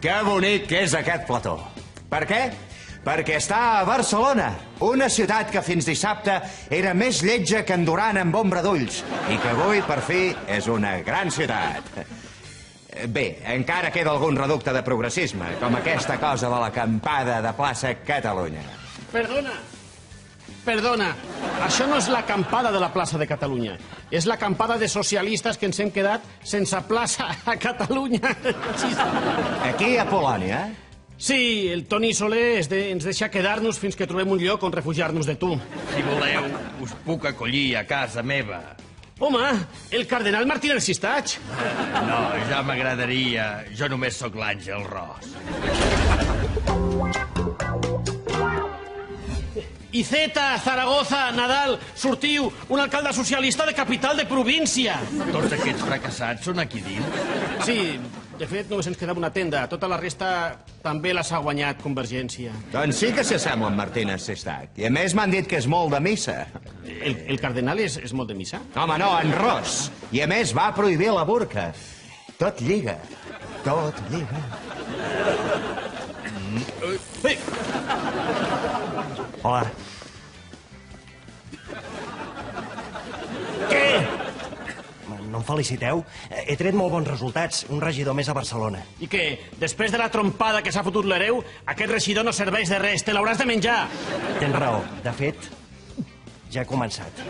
Que bonic que és aquest plató. Per què? Perquè està a Barcelona, una ciutat que fins dissabte era més lletja que en Duran amb ombra d'ulls i que avui, per fi, és una gran ciutat. Bé, encara queda algun reducte de progressisme, com aquesta cosa de l'acampada de plaça Catalunya. Perdona, això no és l'acampada de la plaça de Catalunya. És l'acampada de socialistes que ens hem quedat sense plaça a Catalunya. Aquí a Polònia? Sí, el Toni Soler ens deixa quedar-nos fins que trobem un lloc on refugiar-nos de tu. Si voleu, us puc acollir a casa meva. Home, el cardenal Martí del Cistatx. No, ja m'agradaria. Jo només sóc l'Àngel Ros. Iceta, Zaragoza, Nadal, sortiu, un alcalde socialista de capital de província. Tots aquests fracassats són aquí dins? Sí, de fet només ens quedava una tenda. Tota la resta també les ha guanyat Convergència. Doncs sí que s'assembla amb Martínez Sestac. I a més m'han dit que és molt de missa. El cardenal és molt de missa? Home, no, en Ros. I a més va prohibir la burca. Tot lliga. Tot lliga. Hola. Què? No em feliciteu? He tret molt bons resultats. Un regidor més a Barcelona. I què? Després de la trompada que s'ha fotut l'hereu, aquest regidor no serveix de res. Te l'hauràs de menjar. Tens raó. De fet, ja he començat.